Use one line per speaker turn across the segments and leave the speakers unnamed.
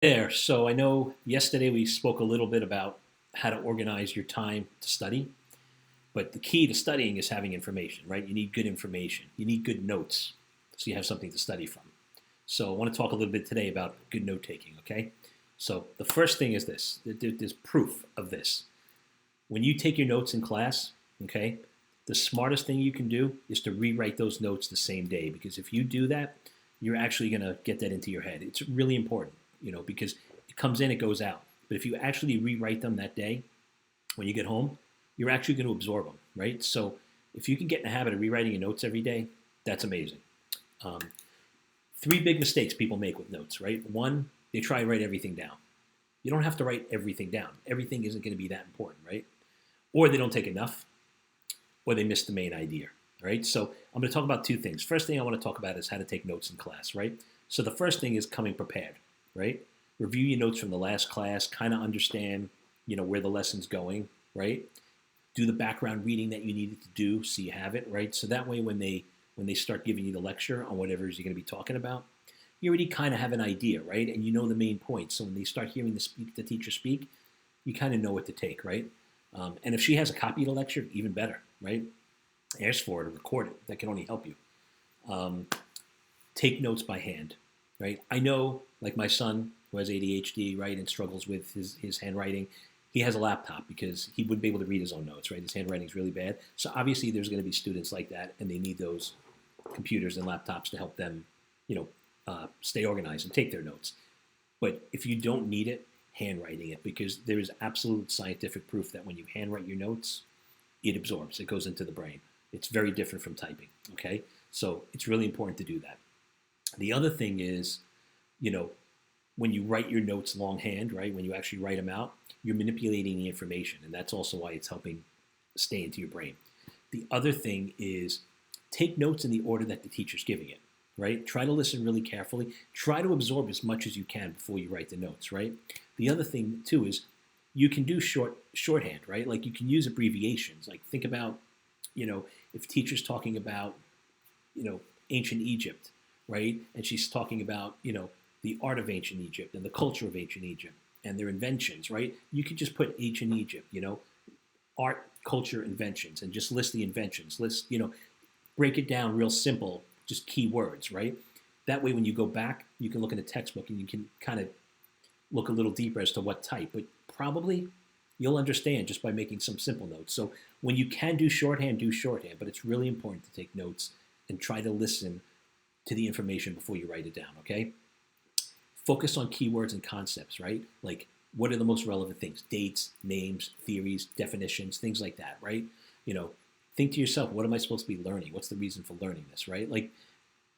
There. So I know yesterday we spoke a little bit about how to organize your time to study, but the key to studying is having information, right? You need good information. You need good notes so you have something to study from. So I want to talk a little bit today about good note taking, okay? So the first thing is this. There's proof of this. When you take your notes in class, okay, the smartest thing you can do is to rewrite those notes the same day, because if you do that, you're actually going to get that into your head. It's really important, because it comes in, it goes out. But if you actually rewrite them that day when you get home, you're actually going to absorb them, right? So if you can get in the habit of rewriting your notes every day, that's amazing. Um, Three big mistakes people make with notes, right? One, they try to write everything down. You don't have to write everything down. Everything isn't going to be that important, right? Or they don't take enough, or they miss the main idea, right? So I'm going to talk about two things. First thing I want to talk about is how to take notes in class, right? So the first thing is coming prepared, right? Review your notes from the last class, kind of understand, where the lesson's going, right? Do the background reading that you needed to do so you have it, right? So that way when they start giving you the lecture on whatever it is you're going to be talking about, you already kind of have an idea, right? And you know the main points. So when they start hearing the teacher speak, you kind of know what to take, right? And if she has a copy of the lecture, even better, right? Ask for it or record it. That can only help you. Um, Take notes by hand, right? I know, like my son who has ADHD, right, and struggles with his handwriting, he has a laptop because he wouldn't be able to read his own notes, right? His handwriting is really bad. So obviously there's going to be students like that, and they need those computers and laptops to help them, stay organized and take their notes. But if you don't need it, handwriting it, because there is absolute scientific proof that when you handwrite your notes, it absorbs, it goes into the brain. It's very different from typing, okay? So it's really important to do that. The other thing is, you know, when you write your notes longhand, right, when you actually write them out, you're manipulating the information, and that's also why it's helping stay into your brain. The other thing is take notes in the order that the teacher's giving it, right? Try to listen really carefully. Try to absorb as much as you can before you write the notes, right? The other thing too is you can do shorthand, right? Like you can use abbreviations. Like think about, if teacher's talking about, ancient Egypt, right? And she's talking about, the art of ancient Egypt and the culture of ancient Egypt and their inventions, right? You could just put ancient Egypt, art, culture, inventions, and just list the inventions. Break it down real simple, just key words, right? That way, when you go back, you can look in a textbook and you can kind of look a little deeper as to what type. But probably you'll understand just by making some simple notes. So when you can do shorthand, but it's really important to take notes and try to listen to the information before you write it down, okay? Focus on keywords and concepts, right? Like what are the most relevant things? Dates, names, theories, definitions, things like that, right? You know, think to yourself, what am I supposed to be learning? What's the reason for learning this, right? Like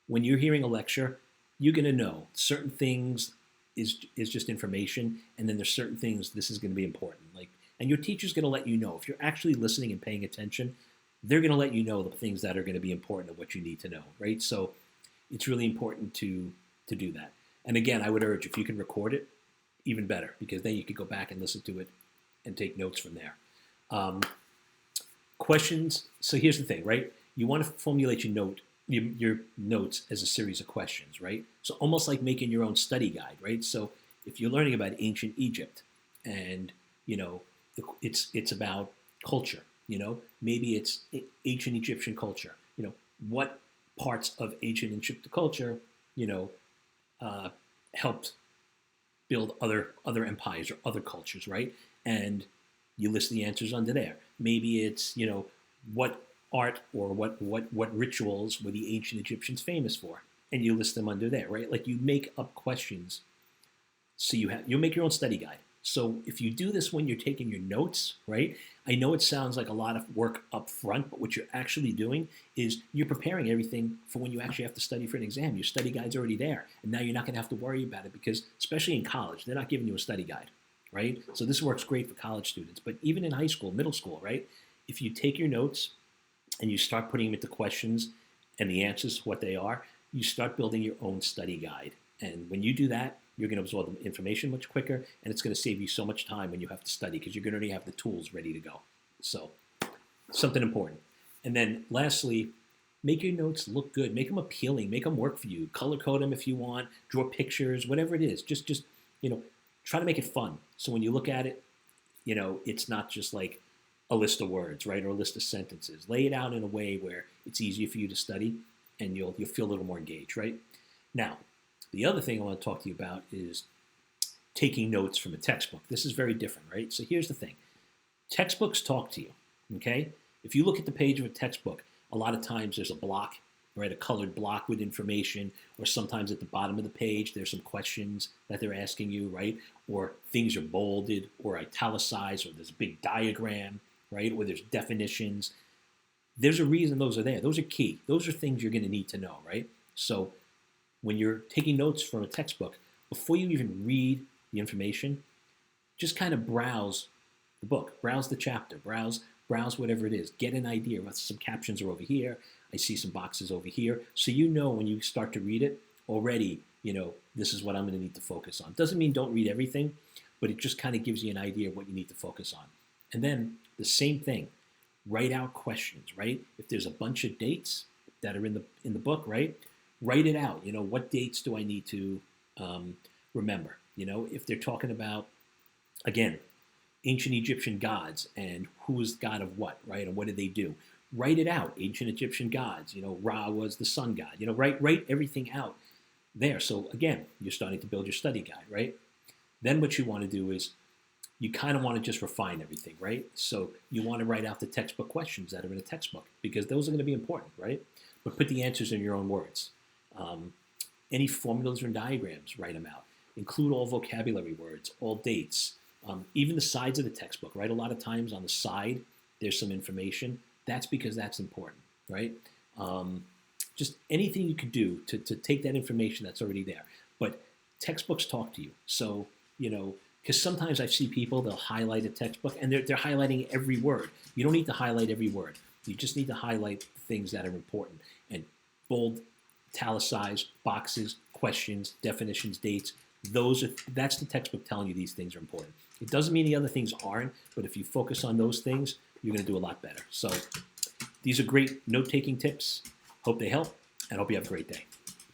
when you're hearing a lecture, you're going to know certain things is just information, and then there's certain things this is going to be important. Like, and your teacher's going to let you know if you're actually listening and paying attention. They're going to let you know the things that are going to be important and what you need to know, right? So it's really important to do that. And again, I would urge if you can record it, even better, because then you could go back and listen to it and take notes from there. Um, Questions. So here's the thing, right? You want to formulate your notes as a series of questions, right? So almost like making your own study guide, right? So if you're learning about ancient Egypt, and it's about culture, maybe it's ancient Egyptian culture. What parts of ancient Egyptian culture, you know, uh, helped build other empires or other cultures, right? And you list the answers under there. Maybe it's what art or what rituals were the ancient Egyptians famous for, and you list them under there, right? Like you make up questions, so you'll make your own study guide. So if you do this when you're taking your notes, right? I know it sounds like a lot of work up front, but what you're actually doing is you're preparing everything for when you actually have to study for an exam. Your study guide's already there, and now you're not going to have to worry about it because, especially in college, they're not giving you a study guide, right? So this works great for college students, but even in high school, middle school, right? If you take your notes and you start putting them into questions and the answers, what they are, you start building your own study guide. And when you do that, you're going to absorb the information much quicker, and it's going to save you so much time when you have to study because you're going to already have the tools ready to go. So, something important. And then lastly, make your notes look good. Make them appealing. Make them work for you. Color code them if you want. Draw pictures, whatever it is. Just try to make it fun. So when you look at it, it's not just like a list of words, right, or a list of sentences. Lay it out in a way where it's easier for you to study, and you'll feel a little more engaged, right? Now, the other thing I want to talk to you about is taking notes from a textbook. This is very different, right? So here's the thing. Textbooks talk to you, okay? If you look at the page of a textbook, a lot of times there's a block, right, a colored block with information, or sometimes at the bottom of the page there's some questions that they're asking you, right? Or things are bolded or italicized, or there's a big diagram, right? Or there's definitions. There's a reason those are there. Those are key. Those are things you're going to need to know, right? So when you're taking notes from a textbook, before you even read the information, just kind of browse the book, browse the chapter, browse whatever it is. Get an idea. Some captions are over here. I see some boxes over here. So when you start to read it already, this is what I'm going to need to focus on. Doesn't mean don't read everything, but it just kind of gives you an idea of what you need to focus on. And then the same thing, write out questions, right? If there's a bunch of dates that are in the book, right? Write it out. What dates do I need to remember? If they're talking about, again, ancient Egyptian gods and who was god of what, right? And what did they do? Write it out. Ancient Egyptian gods, Ra was the sun god. Write everything out there. So again, you're starting to build your study guide, right? Then what you want to do is you kind of want to just refine everything, right? So you want to write out the textbook questions that are in a textbook, because those are going to be important, right? But put the answers in your own words. Any formulas or diagrams, write them out. Include all vocabulary words, all dates, even the sides of the textbook, right? A lot of times on the side, there's some information. That's because that's important, right? Just anything you could do to take that information that's already there. But textbooks talk to you. So, because sometimes I see people, they'll highlight a textbook and they're highlighting every word. You don't need to highlight every word. You just need to highlight things that are important. And bold, italicized, boxes, questions, definitions, dates, that's the textbook telling you these things are important. It doesn't mean the other things aren't, but if you focus on those things, you're going to do a lot better. So these are great note-taking tips. Hope they help, and hope you have a great day.